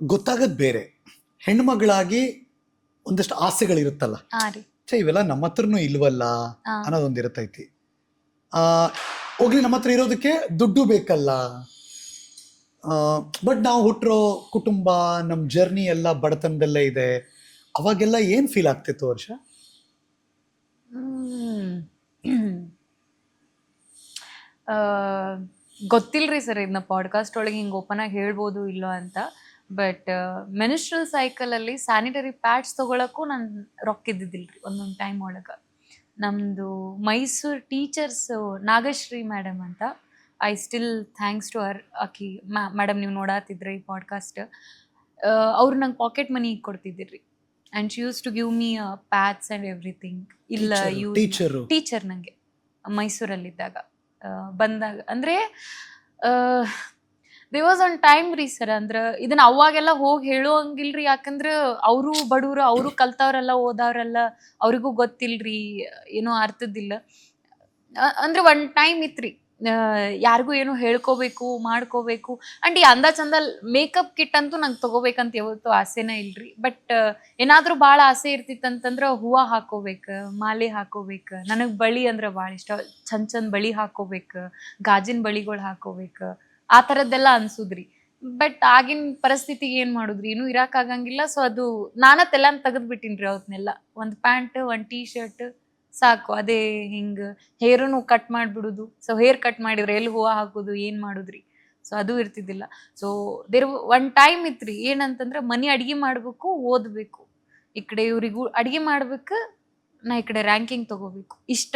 ಗೊತ್ತಾಗದ್ ಬೇರೆ. ಹೆಣ್ಮಗಳಾಗಿ ಒಂದಷ್ಟು ಆಸೆಗಳಿರುತ್ತಲ್ಲ, ಛೇ ಇವೆಲ್ಲ ನಮ್ಮ ಹತ್ರನೂ ಇಲ್ವಲ್ಲ ಅನ್ನೋದೊಂದು ಇರುತ್ತೈತಿ. ಹೋಗ್ಲಿ, ನಮ್ಮ ಹತ್ರ ಇರೋದಕ್ಕೆ ದುಡ್ಡು ಬೇಕಲ್ಲ. ಬಟ್ ನಾವು ಹುಟ್ಟಿರೋ ಕುಟುಂಬ, ನಮ್ಮ ಜರ್ನಿ ಎಲ್ಲ ಬಡತನದಲ್ಲೇ ಇದೆ. ಅವಾಗೆಲ್ಲ ಏನ್ ಫೀಲ್ ಆಗ್ತಿತ್ತು ವರ್ಷ? ಗೊತ್ತಿಲ್ರಿ ಸರ್, ಇದನ್ನ ಪಾಡ್ಕಾಸ್ಟ್ ಒಳಗೆ ಹಿಂಗೆ ಓಪನ್ ಆಗಿ ಹೇಳ್ಬೋದು ಇಲ್ಲೋ ಅಂತ. ಬಟ್ ಮೆನ್ಸ್ಟ್ರಲ್ ಸೈಕಲ್ ಅಲ್ಲಿ ಸ್ಯಾನಿಟರಿ ಪ್ಯಾಡ್ಸ್ ತಗೊಳಕ್ಕೂ ನಾನು ರೊಕ್ಕಿದ್ದಿದ್ದಿಲ್ರಿ ಒಂದೊಂದು ಟೈಮ್ ಒಳಗೆ. ನಮ್ಮದು ಮೈಸೂರು ಟೀಚರ್ಸ್ ನಾಗಶ್ರೀ ಮೇಡಮ್ ಅಂತ, I still thanks to her. ಆಕಿ ಮೇಡಮ್ ನೀವು ನೋಡಾತಿದ್ರೆ ಈ ಪಾಡ್ಕಾಸ್ಟ್, ಅವ್ರು ನಂಗೆ ಪಾಕೆಟ್ ಮನಿ ಕೊಡ್ತಿದ್ದಿರಿ. And she use to give me pads and everything. ಇಲ್ಲ ಟೀಚರ್ ನನಗೆ ಮೈಸೂರಲ್ಲಿದ್ದಾಗ ಬಂದಾಗ ಅಂದರೆ ದೇ ವಾಸ್ ಆನ್ ಟೈಮ್ ರೀ ಸರ್. ಅಂದ್ರೆ ಇದನ್ನ ಅವಾಗೆಲ್ಲ ಹೋಗಿ ಹೇಳುವಂಗಿಲ್ರಿ, ಯಾಕಂದ್ರೆ ಅವರು ಬಡವರು, ಅವರು ಕಲ್ತವ್ರೆಲ್ಲ ಓದವ್ರೆಲ್ಲ, ಅವ್ರಿಗೂ ಗೊತ್ತಿಲ್ರಿ, ಏನೋ ಅರ್ಥದಿಲ್ಲ. ಅಂದ್ರೆ ಒನ್ ಟೈಮ್ ಇತ್ರಿ, ಯಾರಿಗೂ ಏನೋ ಹೇಳ್ಕೋಬೇಕು ಮಾಡ್ಕೋಬೇಕು. ಆ್ಯಂಡ್ ಈ ಅಂದ ಚಂದ ಮೇಕಪ್ ಕಿಟ್ ಅಂತೂ ನಂಗೆ ತೊಗೋಬೇಕಂತ ಯಾವತ್ತೂ ಆಸೆನೇ ಇಲ್ರಿ. ಬಟ್ ಏನಾದರೂ ಭಾಳ ಆಸೆ ಇರ್ತಿತ್ತಂತಂದ್ರೆ ಹೂವು ಹಾಕೋಬೇಕು, ಮಾಲೆ ಹಾಕೋಬೇಕು. ನನಗೆ ಬಳಿ ಅಂದ್ರೆ ಭಾಳ ಇಷ್ಟ, ಚಂದ ಬಳಿ ಹಾಕೋಬೇಕು, ಗಾಜಿನ ಬಳಿಗಳು ಹಾಕೋಬೇಕು, ಆ ಥರದ್ದೆಲ್ಲ ಅನ್ಸುದ್ರಿ. ಬಟ್ ಆಗಿನ ಪರಿಸ್ಥಿತಿಗೆ ಏನು ಮಾಡುದ್ರಿ, ಏನೂ ಇರೋಕ್ಕಾಗಂಗಿಲ್ಲ. ಸೊ ಅದು ನಾನತ್ತೆಲ್ಲ ತೆಗೆದ್ಬಿಟ್ಟಿನ್ರಿ ಅವತ್ನೆಲ್ಲ. ಒಂದು ಪ್ಯಾಂಟ್, ಒಂದು ಟೀ ಶರ್ಟ್ ಸಾಕು. ಅದೇ ಹಿಂಗೆ ಹೇರನ್ನು ಕಟ್ ಮಾಡಿಬಿಡುದು. ಸೊ ಹೇರ್ ಕಟ್ ಮಾಡಿದ್ರೆ ಎಲ್ಲಿ ಹೂವು ಹಾಕೋದು, ಏನು ಮಾಡುದ್ರಿ. ಸೊ ಅದು ಇರ್ತಿದ್ದಿಲ್ಲ. ಸೊ ದೇರ್ ಒನ್ ಟೈಮ್ ಇತ್ರಿ, ಏನಂತಂದ್ರೆ ಮನೆ ಅಡುಗೆ ಮಾಡಬೇಕು, ಓದಬೇಕು, ಈ ಕಡೆ ಇವ್ರಿಗೂ ಅಡುಗೆ ಮಾಡ್ಬೇಕು, ನಾ ಈ ಕಡೆ ರ್ಯಾಂಕಿಂಗ್ ತಗೋಬೇಕು, ಇಷ್ಟ.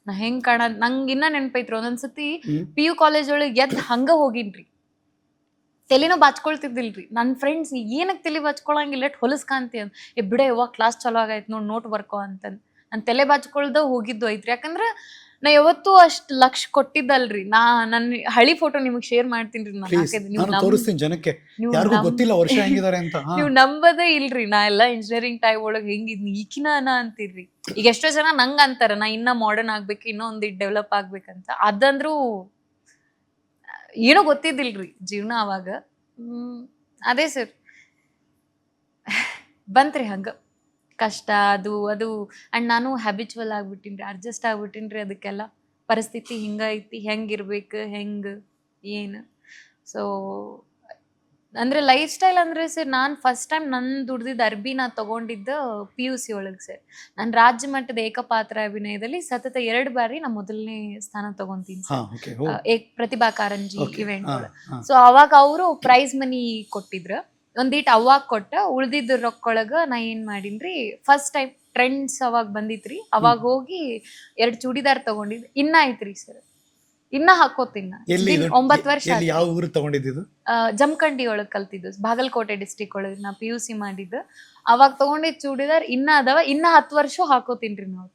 ನಾ ಹೆಂಗೆ ನಂಗೆ ಇನ್ನೂ ನೆನಪೈತ್ರಿ, ಒಂದೊಂದ್ಸತಿ PU ಕಾಲೇಜ್ ಒಳಗೆ ಎದ್ದು ಹಂಗೆ ಹೋಗಿನ್ರಿ. ತಲೆನೂ ಬಾಚ್ಕೊಳ್ತಿದ್ದಿಲ್ರಿ. ನನ್ನ ಫ್ರೆಂಡ್ಸ್ ಏನಕ್ಕೆ ತಲೆ ಬಾಚ್ಕೊಳಂಗಿಲ್ಲ, ಹೊಲಸ್ಕಾಂತಿ ಅಂತ, ಬಿಡ ಯಾವಾಗ ಕ್ಲಾಸ್ ಚಲೋ ಆಗೈತೆ ನೋಡಿ, ನೋಟ್ ಬರ್ಕೋ ಅಂತಂದು ನಾನು ತಲೆ ಬಾಚ್ಕೊಳ್ದ ಹೋಗಿದ್ದು ಐತ್ರಿ. ಯಾಕಂದ್ರೆ ನಾ ಯಾವತ್ತೂ ಅಷ್ಟು ಲಕ್ಷ ಕೊಟ್ಟಿದ್ದಲ್ರಿ. ನನ್ನ ಹಳಿ ಫೋಟೋ ನಿಮಗೆ ಶೇರ್ ಮಾಡ್ತೀನಿ ರೀ, ನೀವು ನಂಬದೇ ಇಲ್ರಿ. ನಾ ಎಲ್ಲ ಇಂಜಿನಿಯರಿಂಗ್ ಟೈಮ್ ಒಳಗೆ ಹೆಂಗಿದ್ನಿ, ಈಕಿನ ಅಂತೀರ್ರಿ. ಈಗ ಎಷ್ಟೋ ಜನ ನಂಗೆ ಅಂತಾರ ನಾ ಇನ್ನೂ ಮಾಡರ್ನ್ ಆಗ್ಬೇಕು, ಇನ್ನೂ ಒಂದಿಟ್ಟು ಡೆವಲಪ್ ಆಗ್ಬೇಕಂತ. ಅದಂದ್ರೂ ಏನೋ ಗೊತ್ತಿದ್ದಿಲ್ರಿ ಜೀವನ ಅವಾಗ. ಅದೇ ಸರ್ ಬಂತ್ರಿ ಹಂಗೆ ಕಷ್ಟ, ಅದು ಆ್ಯಂಡ್ ನಾನು ಹ್ಯಾಬಿಚುವಲ್ ಆಗ್ಬಿಟ್ಟಿನ್ರಿ, ಅಡ್ಜಸ್ಟ್ ಆಗ್ಬಿಟ್ಟಿನ್ರಿ ಅದಕ್ಕೆಲ್ಲ. ಪರಿಸ್ಥಿತಿ ಹಿಂಗೈತಿ, ಹೆಂಗಿರ್ಬೇಕು, ಹೆಂಗೆ ಏನು. ಸೊ ಅಂದರೆ ಲೈಫ್ ಸ್ಟೈಲ್ ಅಂದರೆ ಸರ್, ನಾನು ಫಸ್ಟ್ ಟೈಮ್ ನನ್ನ ದುಡ್ದಿದ್ದ ಅರ್ಬಿ ನಾ ತೊಗೊಂಡಿದ್ದು PUC ಒಳಗೆ ಸರ್. ನಾನು ರಾಜ್ಯ ಮಟ್ಟದ ಏಕಪಾತ್ರ ಅಭಿನಯದಲ್ಲಿ ಸತತ 2 ಬಾರಿ ನಾ ಮೊದಲನೇ ಸ್ಥಾನ ತೊಗೊತೀನಿ ಸರ್, ಪ್ರತಿಭಾ ಕಾರಂಜಿ ಇವೆಂಟ್ ಒಳಗೆ. ಸೊ ಅವಾಗ ಅವರು ಪ್ರೈಸ್ ಮನಿ ಕೊಟ್ಟಿದ್ರು, ಒಂದೀಟ್ ಅವಾಗ ಕೊಟ್ಟ. ಉಳ್ದಿದ್ದ ರೊಕ್ಕೊಳಗ ನಾ ಏನ್ ಮಾಡೀನ್ರಿ, ಫಸ್ಟ್ ಟೈಮ್ ಟ್ರೆಂಡ್ಸ್ ಅವಾಗ ಬಂದಿತ್ರಿ, ಅವಾಗ ಹೋಗಿ 2 ಚೂಡಿದಾರ್ ತಗೊಂಡಿದ್. ಇನ್ನ ಐತ್ರಿ ಸರ್, ಇನ್ನ ಹಾಕೋತಿನ್ನ 9 ವರ್ಷ. ಯಾವ ಊರು ತಗೊಂಡಿದ್ದು? ಜಮಖಂಡಿ ಒಳಗ್ ಕಲ್ತಿದ್ದು, ಬಾಗಲಕೋಟೆ ಡಿಸ್ಟಿಕ್ ಒಳಗೆ ನಾ PUC ಮಾಡಿದ್ದು. ಅವಾಗ ತಗೊಂಡಿದ್ ಚೂಡಿದಾರ್ ಇನ್ನ ಅದಾವ, ಇನ್ನ 10 ವರ್ಷ ಹಾಕೋತೀನ್ರಿ ನಾವು.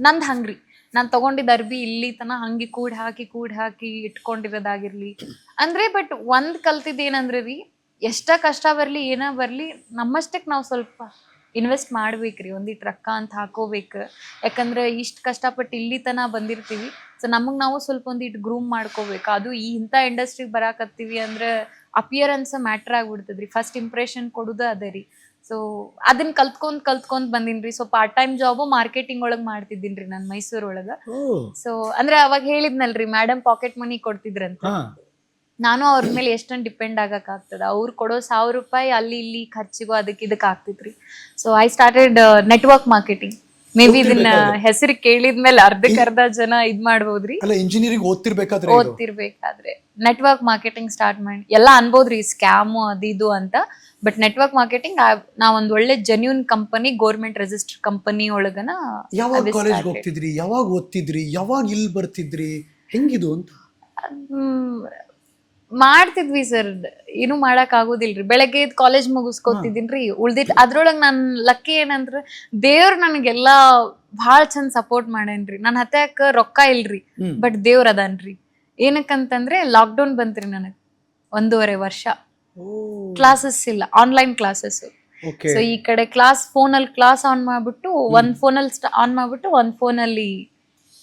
ನಂದ್ ಹಂಗ್ರಿ, ನಾನು ತಗೊಂಡಿದ್ದ ಅರ್ಬಿ ಇಲ್ಲಿ ತನ ಹಂಗೆ ಕೂಡ್ ಹಾಕಿ ಇಟ್ಕೊಂಡಿರೋದಾಗಿರ್ಲಿ ಅಂದ್ರೆ. ಬಟ್ ಒಂದ್ ಕಲ್ತಿದ್ ಏನಂದ್ರೆ ರೀ, ಎಷ್ಟ ಕಷ್ಟ ಬರ್ಲಿ ಏನ ಬರ್ಲಿ, ನಮ್ಮಷ್ಟಕ್ಕೆ ನಾವು ಸ್ವಲ್ಪ ಇನ್ವೆಸ್ಟ್ ಮಾಡ್ಬೇಕ್ರಿ, ಒಂದಿಟ್ಟು ರೊಕ್ಕ ಅಂತ ಹಾಕೋಬೇಕು. ಯಾಕಂದ್ರೆ ಇಷ್ಟು ಕಷ್ಟಪಟ್ಟು ಇಲ್ಲಿ ತನ ಬಂದಿರ್ತೀವಿ. ಸೊ ನಮಗೆ ನಾವು ಸ್ವಲ್ಪ ಒಂದಿಟ್ಟು ಗ್ರೂಮ್ ಮಾಡ್ಕೋಬೇಕು. ಅದು ಇಂಥ ಇಂಡಸ್ಟ್ರಿಗೆ ಬರಾಕತ್ತೀವಿ ಅಂದ್ರೆ ಅಪಿಯರೆನ್ಸ್ ಮ್ಯಾಟ್ರ್ ಆಗ್ಬಿಡ್ತದ್ರಿ. ಫಸ್ಟ್ ಇಂಪ್ರೆಷನ್ ಕೊಡೋದು ಅದೇ ರೀ. ಸೊ ಅದನ್ನ ಕಲ್ತ್ಕೊಂಡ್ ಬಂದಿನ್ರಿ. So part time job marketing ಒಳಗೆ ಮಾಡ್ತಿದ್ದೀನ್ರಿ ನಾನು ಮೈಸೂರೊಳಗೆ. ಸೊ ಅಂದ್ರೆ ಅವಾಗ ಹೇಳಿದ್ನಲ್ರಿ, ಮೇಡಮ್ ಪಾಕೆಟ್ ಮನಿ ಕೊಡ್ತಿದ್ರಂತ. ನಾನು ಅವ್ರ ಮೇಲೆ ಎಷ್ಟೊಂದು ಡಿಪೆಂಡ್ ಆಗಕ್ ಆಗ್ತದ. ಅವ್ರು ಕೊಡೋ 1000 ರೂಪಾಯಿ ಅಲ್ಲಿ ಇಲ್ಲಿ ಖರ್ಚಿಗೂ ಇದಕ್ಕೆ ಆಗ್ತಿತ್ರಿ. So I started network marketing. Maybe ಇದನ್ನ ಹೆಸರು ಕೇಳಿದ್ಮೇಲೆ ಅರ್ಧ ಜನ ಇದ್ ಮಾಡ್ಬೋದ್ರಿ. ಇಂಜಿನಿಯರಿಂಗ್ ಓದ್ತಿರ್ಬೇಕಾದ್ರೆ ನೆಟ್ವರ್ಕ್ ಮಾರ್ಕೆಟಿಂಗ್ ಸ್ಟಾರ್ಟ್ ಮಾಡಿ ಎಲ್ಲ ಅನ್ಬೋದ್ರಿ, ಸ್ಕ್ಯಾಮು ಅದು ಅಂತ. ಬಟ್ ನೆಟ್ವರ್ಕ್ ಮಾರ್ಕೆಟಿಂಗ್ ನಾ ಒಂದ್ ಒಳ್ಳೆ genuine company, government register company ಒಳಗನ. ಯಾವಾಗ ಕಾಲೇಜ್ ಹೋಗ್ತಿದ್ರಿ, ಯಾವಾಗ ಓದ್ತಿದ್ರಿ, ಯಾವಾಗ ಇಲ್ಲಿ ಬರ್ತಿದ್ರಿ, ಹೆಂಗಿದು ಅಂತ? ಮಾಡ್ತಿದ್ವಿ ಸರ್, ಏನು ಮಾಡಕ್ ಆಗೋದಿಲ್ರಿ. ಬೆಳಗ್ಗೆ ಕಾಲೇಜ್ ಮುಗಿಸ್ಕೊತಿದ್ದೀನ್ರಿ, ಉಳ್ದಿದ್ ಅದ್ರೊಳಗೆ ನನ್ ಲಕ್ಕಿ ಏನಂದ್ರೆ ದೇವ್ರು ನನಗೆಲ್ಲಾ ಭಾಳ ಚಂದ ಸಪೋರ್ಟ್ ಮಾಡೇನ್ರಿ. ನನ್ ಹತ್ಯಾಕ ರೊಕ್ಕ ಇಲ್ರಿ, ಬಟ್ ದೇವ್ರ ಅದನ್ರಿ. ಏನಕ್ಕಂತಂದ್ರೆ ಲಾಕ್ಡೌನ್ ಬಂತ್ರಿ ನನಗ್ 1.5 ವರ್ಷ. ಕ್ಲಾಸಸ್ ಇಲ್ಲ, ಆನ್ಲೈನ್ ಕ್ಲಾಸಸ್. ಸೊ ಈ ಕಡೆ ಫೋನಲ್ಲಿ ಕ್ಲಾಸ್ ಆನ್ ಮಾಡ್ಬಿಟ್ಟು, ಒಂದ್ ಫೋನಲ್ಲಿ ಆನ್ ಮಾಡ್ಬಿಟ್ಟು ಒಂದ್ ಫೋನಲ್ಲಿ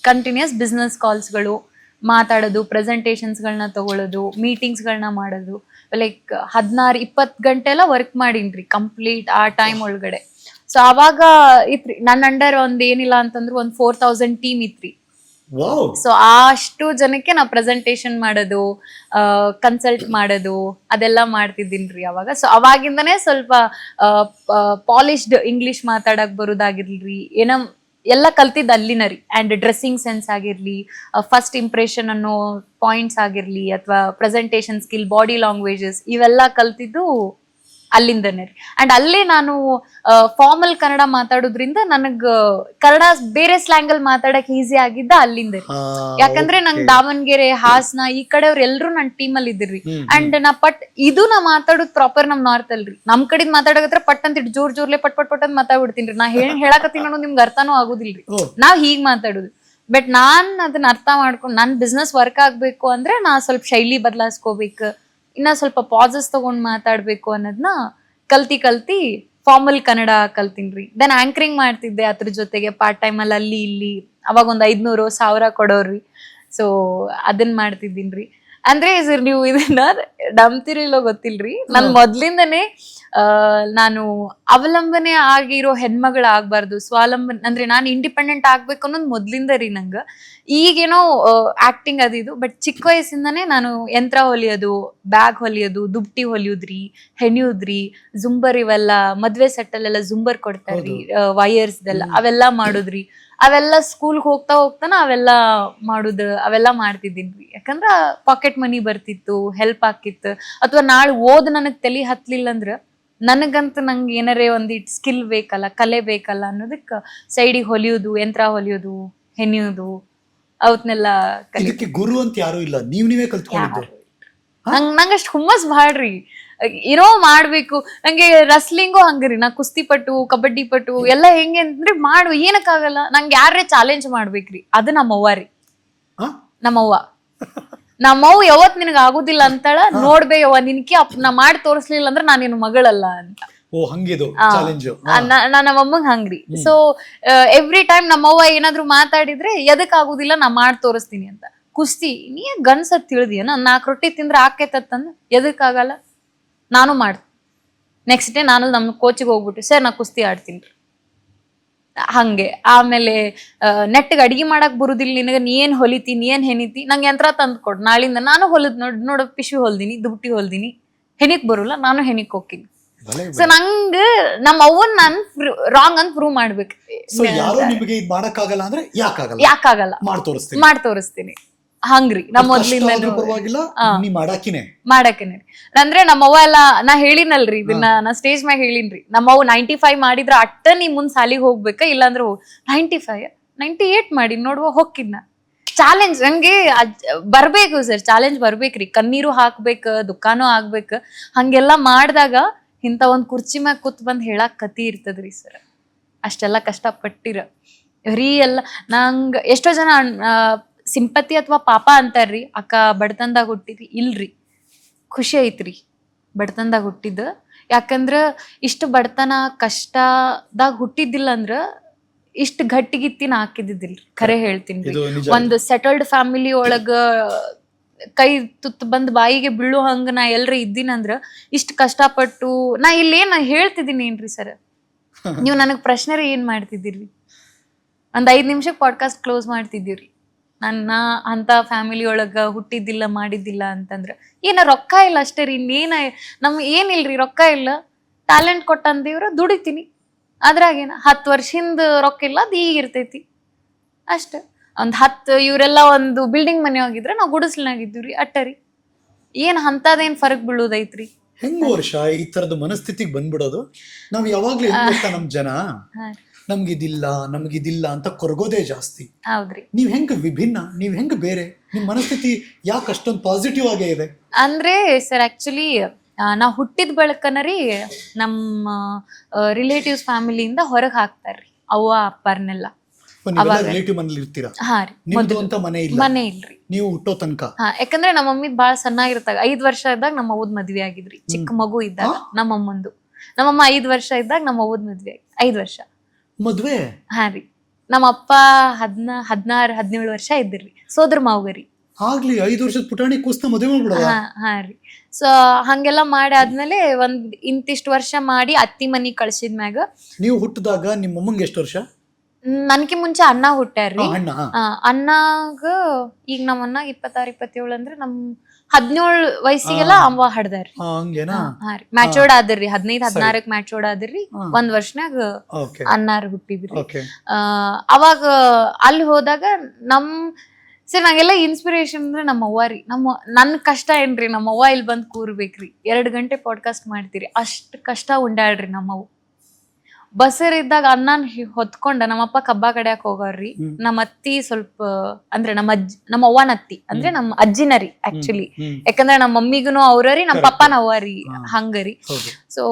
ಕಂಟಿನ್ಯೂಸ್ ಬಿಸ್ನೆಸ್ ಕಾಲ್ಸ್ಗಳು, ಮಾತಾಡೋದು, ಪ್ರೆಸೆಂಟೇಷನ್ಸ್ಗಳನ್ನ ತಗೊಳ್ಳೋದು, ಮೀಟಿಂಗ್ಸ್ಗಳನ್ನ ಮಾಡೋದು, ಲೈಕ್ 16-20 ಗಂಟೆ ಎಲ್ಲ ವರ್ಕ್ ಮಾಡೀನ್ರಿ ಕಂಪ್ಲೀಟ್ ಆ ಟೈಮ್ ಒಳಗಡೆ. ಸೊ ಅವಾಗ ಇತ್ರಿ ನನ್ನ ಅಂಡರ್ ಒಂದ್ ಏನಿಲ್ಲ ಅಂತಂದ್ರೆ ಒಂದು 4000 ಟೀಮ್ ಇತ್ರಿ. ವಾವ್. ಸೊ ಅಷ್ಟು ಜನಕ್ಕೆ ನಾ ಪ್ರೆಸೆಂಟೇಷನ್ ಮಾಡೋದು, ಕನ್ಸಲ್ಟ್ ಮಾಡೋದು ಅದೆಲ್ಲ ಮಾಡ್ತಿದ್ದೀನ್ರಿ ಅವಾಗ. ಸೊ ಅವಾಗಿಂದನೇ ಸ್ವಲ್ಪ ಪಾಲಿಶ್ಡ್ ಇಂಗ್ಲಿಷ್ ಮಾತಾಡಕ್ ಬರೋದಾಗಿರ್ಲಿ, ಏನೋ ಎಲ್ಲ ಕಲ್ತಿದ್ದು ಅಲ್ಲಿನ ರೀ. ಅಂಡ್ ಡ್ರೆಸ್ಸಿಂಗ್ ಸೆನ್ಸ್ ಆಗಿರ್ಲಿ, ಫಸ್ಟ್ ಇಂಪ್ರೆಷನ್ ಅನ್ನೋ ಪಾಯಿಂಟ್ಸ್ ಆಗಿರ್ಲಿ, ಅಥವಾ ಪ್ರೆಸೆಂಟೇಷನ್ ಸ್ಕಿಲ್, ಬಾಡಿ ಲ್ಯಾಂಗ್ವೇಜಸ್, ಇವೆಲ್ಲ ಕಲ್ತಿದ್ದು ಅಲ್ಲಿಂದನೇ ರೀ. ಅಂಡ್ ಅಲ್ಲೇ ನಾನು ಫಾರ್ಮಲ್ ಕನ್ನಡ ಮಾತಾಡೋದ್ರಿಂದ ನನಗ್ ಕನ್ನಡ ಬೇರೆ ಸ್ಲ್ಯಾಂಗ್ ಅಲ್ಲಿ ಮಾತಾಡಕ್ ಈಸಿ ಆಗಿದ್ದ ಅಲ್ಲಿಂದ ರೀ. ಯಾಕಂದ್ರೆ ನಂಗೆ ದಾವಣಗೆರೆ, ಹಾಸನ ಈ ಕಡೆಯವ್ರು ಎಲ್ರು ನನ್ ಟೀಮ್ ಅಲ್ಲಿ ಇದ್ರಿ. ಅಂಡ್ ನಾ ನಾ ಮಾತಾಡೋದ್ ಪ್ರಾಪರ್ ನಮ್ ನಾರ್ತ್ ಅಲ್ರಿ. ನಮ್ ಕಡೆದ್ ಮಾತಾಡಕತ್ರ ಪಟ್ ಅಂತ ಜೋರ್ಲೆ ಪಟ್ ಅಂತ ಮಾತಾಡ್ಬಿಡ್ತೀನಿ. ನಾ ಹೇಳಕತ್ತೀನಿ ಅನ್ನೋದು ನಿಮ್ಗೆ ಅರ್ಥನೂ ಆಗುದಿಲ್ರಿ. ನಾವ್ ಹೀಗ್ ಮಾತಾಡುದು. ಬಟ್ ನಾನ್ ಅದನ್ನ ಅರ್ಥ ಮಾಡ್ಕೊಂಡು ನನ್ ಬಿಸ್ನೆಸ್ ವರ್ಕ್ ಆಗ್ಬೇಕು ಅಂದ್ರೆ ನಾ ಸ್ವಲ್ಪ ಶೈಲಿ ಬದಲಾಯಿಸ್ಕೋಬೇಕು, ಇನ್ನ ಸ್ವಲ್ಪ ಪಾಸಸ್ ತಗೊಂಡ್ ಮಾತಾಡ್ಬೇಕು ಅನ್ನೋದನ್ನ ಕಲ್ತಿ ಫಾರ್ಮಲ್ ಕನ್ನಡ ಕಲ್ತೀನ್ರಿ. ದೆನ್ ಆಂಕರಿಂಗ್ ಮಾಡ್ತಿದ್ದೆ ಅದ್ರ ಜೊತೆಗೆ ಪಾರ್ಟ್ ಟೈಮ್ ಅಲ್ಲಿ ಇಲ್ಲಿ. ಅವಾಗ ಒಂದ್ 500-1000 ಕೊಡೋರ್ರಿ. ಸೊ ಅದನ್ನ ಮಾಡ್ತಿದ್ದೀನ್ರಿ. ಅಂದ್ರೆ ಸರ್ ನೀವು ಇದನ್ನ ನಂಬ್ತಿರಿಲ್ಲೋ ಗೊತ್ತಿಲ್ರಿ, ನನ್ ಮೊದ್ಲಿಂದನೇ ನಾನು ಅವಲಂಬನೆ ಆಗಿರೋ ಹೆಣ್ಮಗಳು ಆಗ್ಬಾರ್ದು, ಸ್ವಾವಲಂಬನೆ ಅಂದ್ರೆ ನಾನು ಇಂಡಿಪೆಂಡೆಂಟ್ ಆಗ್ಬೇಕು ಅನ್ನೋದು ಮೊದ್ಲಿಂದ ರೀ ನಂಗ. ಈಗೇನೋ ಆಕ್ಟಿಂಗ್ ಅದಿದು, ಬಟ್ ಚಿಕ್ಕ ವಯಸ್ಸಿಂದಾನೇ ನಾನು ಯಂತ್ರ ಹೊಲಿಯೋದು, ಬ್ಯಾಗ್ ಹೊಲಿಯೋದು, ದುಪ್ಟಿ ಹೊಲಿಯೋದ್ರಿ, ಹೆಣಿಯೋದ್ರಿ, ಜುಂಬರ್ ಇವೆಲ್ಲ ಮದ್ವೆ ಸೆಟ್ಟಲ್ಲೆಲ್ಲ ಜುಂಬರ್ ಕೊಡ್ತಾರ್ರಿ, ವೈಯರ್ಸ್ದೆಲ್ಲ ಅವೆಲ್ಲ ಮಾಡುದ್ರಿ. ಅವೆಲ್ಲ ಸ್ಕೂಲ್ಗೆ ಹೋಗ್ತಾನ ಅವೆಲ್ಲ ಮಾಡುದು, ಅವೆಲ್ಲ ಮಾಡ್ತಿದ್ದೀನ್ರಿ. ಯಾಕಂದ್ರ ಪಾಕೆಟ್ ಮನಿ ಬರ್ತಿತ್ತು, ಹೆಲ್ಪ್ ಆಕಿತ್ತು. ಅಥವಾ ನಾಳೆ ಓದ್ ನನಗ್ ತಲಿ ಹತ್ಲಿಲ್ಲ ಅಂದ್ರ ನನಗಂತ ನಂಗೆ ಏನಾರೇ ಒಂದಿಟ್ ಸ್ಕಿಲ್ ಬೇಕಲ್ಲ, ಕಲೆ ಬೇಕಲ್ಲ ಅನ್ನೋದಕ್ಕ ಸೈಡಿಗೆ ಹೊಲಿಯೋದು, ಯಂತ್ರ ಹೊಲಿಯೋದು, ಹೆಣಿಯೋದು ಅವತ್ನೆಲ್ಲ ಇದಕ್ಕೆ ಗುರು ಅಂತ ಯಾರು ಇಲ್ಲ, ನೀವೇ ಕಲ್ತ್ಕೊಂಡಿದ್ದು. ನಂಗಷ್ಟು ಹುಮ್ಮಸ್ ಬಾಳ್ರಿ, ಏನೋ ಮಾಡ್ಬೇಕು. ನಂಗೆ ರಸ್ಲಿಂಗು ಹಂಗ್ರಿ, ನಾ ಕುಸ್ತಿ ಪಟು, ಕಬಡ್ಡಿ ಪಟು ಎಲ್ಲ ಹೆಂಗೆ ಅಂದ್ರೆ ಏನಕ್ಕಾಗಲ್ಲ, ನಂಗೆ ಯಾರೇ ಚಾಲೆಂಜ್ ಮಾಡ್ಬೇಕ್ರಿ. ಅದು ನಮ್ಮವ್ವ ರೀ. ನಮ್ಮವ್ವ ಯಾವತ್ ನಿನಗ ಆಗುದಿಲ್ಲ ಅಂತಾಳ, ನೋಡ್ಬೇ ಯವ್ವ ನಿನ್ಕಿ ನಾ ಮಾಡಿ ತೋರಿಸ್ಲಿಲ್ಲ ಅಂದ್ರೆ ನಾನೇನು ಮಗಳಲ್ಲ ಅಂತ. ನಮ್ಮಮ್ಮಂಗ್ ಹಂಗ್ರಿ. ಸೊ ಎವ್ರಿ ಟೈಮ್ ನಮ್ಮವ್ವ ಏನಾದ್ರು ಮಾತಾಡಿದ್ರೆ ಎದಕ್ ಆಗುದಿಲ್ಲ, ನಾ ಮಾಡಿ ತೋರಿಸ್ತೀನಿ ಅಂತ. ಕುಸ್ತಿ ನೀ ಗನ್ಸತ್ ತಿಳಿದಿಯನ, 4 ರೊಟ್ಟಿ ತಿಂದ್ರೆ ಆಕೇತಂದ, ಎದಕ್ ಆಗಲ್ಲ, ನಾನು ಮಾಡ್ತೀನಿ. ನೆಕ್ಸ್ಟ್ ಡೇ ನಾನು ನಮ್ ಕೋಚಿಗೆ ಹೋಗ್ಬಿಟ್ಟು, ಸರ್ ನಾ ಕುಸ್ತಿ ಆಡ್ತೀನಿ ಹಂಗೆ. ಆಮೇಲೆ ನೆಟ್ಟಿಗೆ ಅಡಿಗೆ ಮಾಡಕ್ ಬರುದಿಲ್ಲ ನಿನಗ, ನೀ ಏನ್ ಹೊಲಿತಿ, ನೀ ಏನ್ ಹೆಣಿತಿ, ನಂಗೆ ಯಂತ್ರ ತಂದ್ ಕೊಡ್, ನಾಳಿಂದ ನಾನು ಹೊಲದ್ ನೋಡ ಪಿಶ್ವಿ ಹೊಲ್ದಿನಿ, ದುಬ್ಟಿ ಹೊಲ್ದಿನಿ, ಹೆಣಿಕ್ ಬರುಲ್ಲ, ನಾನು ಹೆಣಿಕ್ ಹೋಗ್ತೀನಿ. ಸೊ ನಂಗ ನಮ್ಮ ಅವ್ವನ್ ನಾನ್ ರಾಂಗ್ ಅಂತ ಪ್ರೂವ್ ಮಾಡ್ಬೇಕು. ಯಾಕಾಗಲ್ಲ ಮಾಡಿ ತೋರಿಸ್ತೀನಿ ಹಂಗ್ರಿ. ನಮ್ ಮೊದ್ಲಿಂದ ಮಾಡಾಕಿನೇ ಅಂದ್ರೆ ನಮ್ಮವ್ವ ಎಲ್ಲ, ನಾ ಹೇಳಿನಲ್ರಿ ಇದನ್ನ, ನಾ ಸ್ಟೇಜ್ ಮ್ಯಾಗ ಹೇಳಿನ್ರಿ, ನಮ್ಮವ್ವ 95 ಮಾಡಿದ್ರ ಅಟ್ಟ ನೀ ಮುಂದ್ ಸಾಲಿಗೆ ಹೋಗ್ಬೇಕ, ಇಲ್ಲಾಂದ್ರೆ 95 98 ಮಾಡಿ ನೋಡುವ ಹೊಕ್ಕಿದ್ನ. ಚಾಲೆಂಜ್ ನಂಗೆ ಬರ್ಬೇಕು ಸರ್, ಚಾಲೆಂಜ್ ಬರ್ಬೇಕ್ರಿ. ಕಣ್ಣೀರು ಹಾಕ್ಬೇಕ, ದುಃಖನೂ ಆಗ್ಬೇಕ. ಹಂಗೆಲ್ಲ ಮಾಡ್ದಾಗ ಇಂತ ಒಂದ್ ಕುರ್ಚಿ ಮ್ಯಾಗ ಕೂತ್ ಬಂದ್ ಹೇಳಕ್ ಕತಿ ಇರ್ತದ್ರಿ ಸರ್. ಅಷ್ಟೆಲ್ಲ ಕಷ್ಟ ಪಟ್ಟಿರ ರೀ ಎಲ್ಲ. ನಂಗ ಎಷ್ಟೋ ಜನ ಸಿಂಪತಿ ಅಥವಾ ಪಾಪ ಅಂತಾರ್ರಿ, ಅಕ್ಕ ಬಡತನದಾಗ ಹುಟ್ಟಿದ್ರಿ. ಇಲ್ರಿ, ಖುಷಿ ಐತ್ರಿ ಬಡತನದಾಗ ಹುಟ್ಟಿದ. ಯಾಕಂದ್ರ ಇಷ್ಟು ಬಡತನ ಕಷ್ಟದಾಗ ಹುಟ್ಟಿದ್ದಿಲ್ಲ ಅಂದ್ರ ಇಷ್ಟ ಗಟ್ಟಿಗಿತ್ತಿನ ಹಾಕಿದ್ದಿಲ್ರಿ, ಖರೆ ಹೇಳ್ತೀನಿ. ಒಂದು ಸೆಟಲ್ಡ್ ಫ್ಯಾಮಿಲಿ ಒಳಗ ಕೈ ತುತ್ತು ಬಂದ್ ಬಾಯಿಗೆ ಬೀಳೋ ಹಂಗ ನಾ ಎಲ್ರ ಇದ್ದೀನಂದ್ರ ಇಷ್ಟ ಕಷ್ಟಪಟ್ಟು ನಾ ಇಲ್ಲೇನ್ ಹೇಳ್ತಿದ್ದೀನಿ ಏನ್ರಿ ಸರ್. ನೀವು ನನಗ್ ಪ್ರಶ್ನೆ ಏನ್ ಮಾಡ್ತಿದ್ದೀರಿ, ಒಂದ್ 5 ನಿಮಿಷಕ್ಕೆ ಪಾಡ್ಕಾಸ್ಟ್ ಕ್ಲೋಸ್ ಮಾಡ್ತಿದ್ದೀವ್ರಿ. ನನ್ನ ಅಂತ ಫ್ಯಾಮಿಲಿ ಒಳಗ ಹುಟ್ಟಿದ್ದಿಲ್ಲ, ಮಾಡಿದ್ದಿಲ್ಲ ಅಂತಂದ್ರ ಏನ ರೊಕ್ಕ ಇಲ್ಲ ಅಷ್ಟೇ ರೀ, ಇನ್ನೇನ ಏನಿಲ್ರಿ, ರೊಕ್ಕ ಇಲ್ಲ, ಟ್ಯಾಲೆಂಟ್ ಕೊಟ್ಟಂದಿವ್ರ ದುಡಿತೀನಿ, ಅದ್ರಾಗೇನ 10 ವರ್ಷದಿಂದ ರೊಕ್ಕ ಇಲ್ಲ, ಅದು ಈಗ ಇರ್ತೈತಿ ಅಷ್ಟ. ಒಂದ್ 10 ಇವರೆಲ್ಲ ಒಂದು ಬಿಲ್ಡಿಂಗ್ ಮನೆ ಹೋಗಿದ್ರೆ ನಾವು ಗುಡಿಸ್ಲಾಗಿದ್ದೀವ್ರಿ ಅಟ್ಟರಿ. ಏನ್ ಅಂತದೇನ್ ಫರಕ್ ಬೀಳೋದೈತ್ರಿ. ಹೆಂಗ ವರ್ಷ ಈ ತರದ ಮನಸ್ಥಿತಿಗೆ ಬಂದ್ಬಿಡೋದು. ನಾವ್ ಯಾವಾಗ್ಲೂ ನಮ್ ಜನ ನಮ್ಗಿದಿಲ್ಲ ಅಂತ ಕೊರಗೋದೇ ಜಾಸ್ತಿ. ಹೌದ್ರಿ. ನೀವ್ ಹೆಂಗ ವಿಭಿನ್ನ, ನೀವ್ ಹೆಂಗ ಬೇರೆ, ನಿಮ್ ಮನಸ್ಥಿತಿ ಯಾಕೆ ಅಷ್ಟೊಂದು ಪಾಸಿಟಿವ್ ಆಗೇ ಇದೆ? ಅಂದ್ರೆ ಸರ್ ಆಕ್ಚುಲಿ ನಾ ಹುಟ್ಟಿದ ಬಳಕನ ರೀ ನಮ್ಮ ರಿಲೇಟಿವ್ಸ್ ಫ್ಯಾಮಿಲಿಯಿಂದ ಹೊರಗೆ ಹಾಕ್ತಾರ್ರಿ ಅವ್ವ ಅಪ್ಪರ್ನೆಲ್ಲ. ಹಾ ರೀ, ಮನೆ ಇಲ್ರಿ ನೀವು ಹುಟ್ಟೋ ತನಕ. ಯಾಕಂದ್ರೆ ನಮ್ಮ ಮಮ್ಮಿದ್ ಬಾಳ ಸಣ್ಣಾಗಿರ್ತಾಗ 5 ವರ್ಷ ಇದ್ದಾಗ ನಮ್ಮ ಅವ್ವದ್ ಮದ್ವೆ ಆಗಿದ್ರಿ. ಚಿಕ್ಕ ಮಗು ಇದ್ದಾಗ ನಮ್ಮಮ್ಮಂದು. ನಮ್ಮಮ್ಮ 5 ವರ್ಷ ಇದ್ದಾಗ ನಮ್ಮ ಅವ್ವದ್ ಮದ್ವೆ 5 ವರ್ಷ ಹಾ ರೀ. ನಮ್ಮ ಅಪ್ಪ 16-17 ವರ್ಷ ಇದ್ದಿರ್ರಿ. ಸೋದರ ಮಾವಗರಿ ಆಗ್ಲಿ 5 ವರ್ಷದ ಪುಟಾಣಿ ಕೂಸ್ನ ಮದುವೆ ಮಾಡ್ಬಿಡೋದ? ಹಾ ರೀ. ಸೊ ಹಂಗೆಲ್ಲ ಮಾಡಿ ಆದ್ಮೇಲೆ ಇಂತಿಷ್ಟು ವರ್ಷ ಮಾಡಿ ಅತ್ತಿ ಮನಿಗ್ ಕಳ್ಸಿದ್ಮ್ಯಾಗ ನೀವು ಹುಟ್ಟಿದಾಗ ನಿಮ್ಮ ಅಮ್ಮಂಗೆ ಎಷ್ಟು ವರ್ಷ? ನನ್ಕಿ ಮುಂಚೆ ಅಣ್ಣ ಹುಟ್ಟ್ಯಾರ್ರಿ. ಅಣ್ಣ ಅಣ್ಣಾಗ ಈಗ ನಮ್ಮ ಅಣ್ಣಾಗ 26-27 ಅಂದ್ರೆ ನಮ್ 17 ವಯಸ್ಸಿಗೆಲ್ಲ ಅವ್ವ ಹಡ್ದಾರ್ರಿ. ಹಂಗೇನಾ? ಹಾ ರೀ, ಮ್ಯಾಚೋರ್ಡ್ ಆದ್ರಿ 15-16 ಮ್ಯಾಚೋರ್ಡ್ ಆದ್ರಿ. 1 ವರ್ಷನಾಗ ಅಣ್ಣಾರ್ ಹುಟ್ಟಿದ್ರಿ. ಅವಾಗ ಅಲ್ಲಿ ಹೋದಾಗ ಸರಿ ನಂಗೆಲ್ಲ ಇನ್ಸ್ಪಿರೇಷನ್ ಅಂದ್ರೆ ನಮ್ಮ ಅವ್ವ ರೀ. ನನ್ ಕಷ್ಟ ಏನ್ರಿ, ನಮ್ಮ ಅವ್ವ ಇಲ್ಲಿ ಬಂದ್ ಕೂರ್ಬೇಕ್ರಿ, 2 ಗಂಟೆ ಪಾಡ್ಕಾಸ್ಟ್ ಮಾಡ್ತೀರಿ, ಅಷ್ಟ್ ಕಷ್ಟ ಉಂಡಾಳ್ರಿ ನಮ್ಮವ್. ಬಸರ್ ಇದ್ದಾಗ ಅನ್ನನ್ ಹೊತ್ಕೊಂಡ ನಮ್ಮಪ್ಪ ಕಬ್ಬ ಕಡ್ಯಾಕ್ ಹೋಗವ್ರಿ. ನಮ್ಮ ಅತ್ತಿ ಸ್ವಲ್ಪ ಅಂದ್ರೆ ನಮ್ಮ ಅವ್ವನ ಅತ್ತಿ ಅಂದ್ರೆ ನಮ್ಮ ಅಜ್ಜಿನರಿ ಆಕ್ಚುಲಿ. ಯಾಕಂದ್ರೆ ನಮ್ಮ ಮಮ್ಮಿಗೂ ಅವ್ರರಿ, ನಮ್ಮ ಪಪ್ಪನ ಅವ್ವರಿ, ಹಂಗರಿ. ಸೊ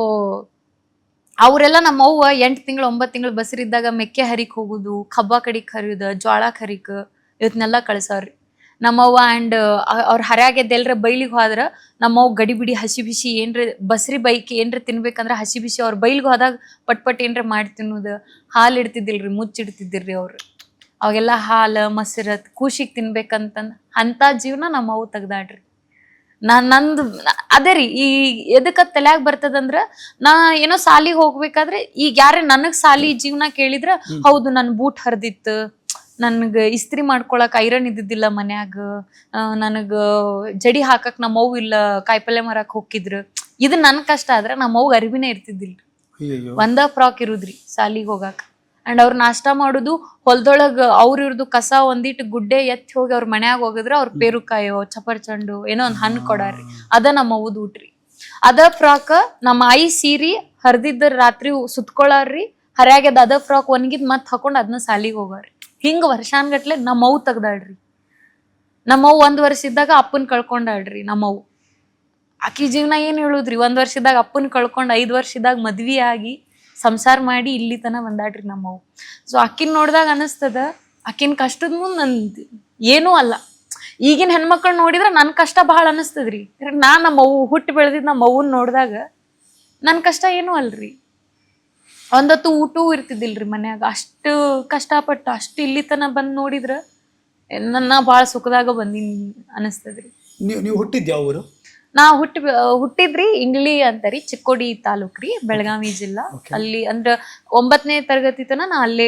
ಅವ್ರೆಲ್ಲ ನಮ್ಮ ಅವ್ವ 8 ತಿಂಗಳು 9 ತಿಂಗಳು ಬಸರಿದ್ದಾಗ ಮೆಕ್ಕೆ ಹರಿಕ್ ಹೋಗುದು, ಕಬ್ಬ ಕಡಿಕ್ ಹರಿಯುದ, ಜ್ವಾಳ ಕರಿಕ್ ಇವತ್ನೆಲ್ಲಾ ಕಳ್ಸವ್ರಿ ನಮ್ಮವ್ವ. ಅಂಡ್ ಅವ್ರ ಹರ್ಯಾಗೆದ್ದೆಲ್ರ ಬೈಲಿಗೆ ಹೋದ್ರ ನಮ್ಮವ್ ಗಡಿ ಬಿಡಿ ಹಸಿ ಬಿಸಿ ಏನ್ರ ಬಸ್ರಿ ಬೈಕಿ ಏನ್ರ ತಿನ್ಬೇಕಂದ್ರ ಹಸಿ ಬಿಸಿ ಅವ್ರ ಬೈಲಿಗೆ ಹೋದಾಗ ಪಟ್ ಏನ್ರ ಮಾಡಿ ತಿನ್ನುದ. ಹಾಲು ಇಡ್ತಿದ್ದಿಲ್ರಿ, ಮುಚ್ಚಿಡ್ತಿದ್ದಿಲ್ರಿ ಅವ್ರು. ಅವಾಗೆಲ್ಲ ಹಾಲು ಮೊಸರು ಕೂಶಿಗ್ ತಿನ್ಬೇಕಂತಂದ್ ಅಂತ ಜೀವನ ನಮ್ಮವ್ ತೆಗ್ದಾಡ್ರಿ. ನಂದು ಅದೇ ರೀ, ಈ ಎದಕ್ಕ ತಲ್ಯಾಗ ಬರ್ತದಂದ್ರ ನಾ ಏನೋ ಸಾಲಿಗೆ ಹೋಗ್ಬೇಕಾದ್ರೆ ಈಗ ಯಾರೇ ನನಗ್ ಸಾಲಿ ಜೀವನ ಕೇಳಿದ್ರ ಹೌದು ನನ್ ಬೂಟ್ ಹರಿದಿತ್ತು, ನನ್ಗ ಇಸ್ತ್ರಿ ಮಾಡ್ಕೊಳಕ್ ಐರನ್ ಇದ್ದಿದ್ದಿಲ್ಲ ಮನ್ಯಾಗ, ನನಗ ಜಡಿ ಹಾಕಕ್ ನಮ್ಮವ್ ಇಲ್ಲ, ಕಾಯಿಪಲ್ಲೆ ಮರಕ್ ಹೋಗಿದ್ರು, ಇದು ನನ್ ಕಷ್ಟ ಆದ್ರ ನಮ್ಮವ್ ಅರಿವಿನೇ ಇರ್ತಿದ್ದಿಲ್ರಿ. ಒಂದ ಫ್ರಾಕ್ ಇರುದ್ರಿ ಸಾಲಿಗೆ ಹೋಗಾಕ. ಅಂಡ್ ಅವ್ರ ನಾಷ್ಟ ಮಾಡುದು ಹೊಲ್ದೊಳಗ ಇವ್ರದು ಕಸ ಒಂದಿಟ್ಟು ಗುಡ್ಡೆ ಎತ್ತಿ ಹೋಗಿ ಅವ್ರ ಮನ್ಯಾಗ ಹೋಗಿದ್ರ ಅವ್ರ ಪೇರುಕಾಯೋ ಚಪರ್ಚಂಡು ಏನೋ ಒಂದ್ ಹಣ್ಣು ಕೊಡಾರ್ರಿ, ಅದ ನಮ್ಮ ಅವ್ವದ್ ಊಟ್ರಿ. ಅದ ಫ್ರಾಕ್ ನಮ್ಮ ಆಯಿ ಸೀರಿ ಹರಿದಿದ್ದ ರಾತ್ರಿ ಸುತ್ಕೊಳಾರ್ರಿ, ಹರ್ಯಾಗ್ಯದ ಅದ ಫ್ರಾಕ್ ಒಣಗಿದ್ ಮತ್ ಹಾಕೊಂಡ್ ಅದನ್ನ ಸಾಲಿಗೆ ಹೋಗಾರ್ರಿ. ಹಿಂಗ ವರ್ಷಾನ್ಗಟ್ಲೆ ನಮ್ಮವ್ ತೆಗ್ದಾಳ್ರಿ. ನಮ್ಮವ್ 1 ವರ್ಷ ಇದ್ದಾಗ ಅಪ್ಪನ್ ಕಳ್ಕೊಂಡಾಳ್ರಿ ನಮ್ಮವ್. ಆಕಿ ಜೀವನ ಏನ್ ಹೇಳುದ್ರಿ, 1 ವರ್ಷ ಇದ್ದಾಗ ಅಪ್ಪನ್ ಕಳ್ಕೊಂಡ್ 5 ವರ್ಷ ಇದ್ದಾಗ ಮದ್ವಿ ಆಗಿ ಸಂಸಾರ ಮಾಡಿ ಇಲ್ಲಿ ತನ ಬಂದಾಡ್ರಿ ನಮ್ಮವ್. ಸೊ ಅಕ್ಕಿನ್ ನೋಡ್ದಾಗ ಅನಸ್ತದ ಅಕ್ಕಿನ ಕಷ್ಟದ ಮುಂದ್ ನಂದ್ ಏನೂ ಅಲ್ಲ. ಈಗಿನ ಹೆಣ್ಮಕ್ಳು ನೋಡಿದ್ರ ನನ್ ಕಷ್ಟ ಬಹಳ ಅನಸ್ತದ್ರಿ. ನಮ್ಮವ್ ಹುಟ್ಟಿ ಬೆಳೆದಿದ್ ನಮ್ಮವ್ವನ್ ನೋಡ್ದಾಗ ನನ್ ಕಷ್ಟ ಏನೂ ಅಲ್ರಿ. ಒಂದೊತ್ತು ಊಟೂ ಇರ್ತಿದ್ದಿಲ್ರಿ ಮನ್ಯಾಗ. ಅಷ್ಟು ಕಷ್ಟಪಟ್ಟು ಅಷ್ಟು ಇಲ್ಲಿ ತನ ಬಂದ್ ನೋಡಿದ್ರ ನನ್ನ ಬಾಳ ಸುಖದಾಗ ಬಂದಿನ್ ಅನಸ್ತದ್ರಿ. ನೀವು ಹುಟ್ಟಿದ್ ಯಾವ ಊರು? ನಾ ಹುಟ್ಟಿದ್ರಿ ಇಂಗ್ಲಿ ಅಂತರಿ, ಚಿಕ್ಕೋಡಿ ತಾಲೂಕ್ರಿ, ಬೆಳಗಾವಿ ಜಿಲ್ಲಾ. ಅಲ್ಲಿ ಅಂದ್ರ 9ನೇ ತರಗತಿ ತನ ನಾ ಅಲ್ಲೇ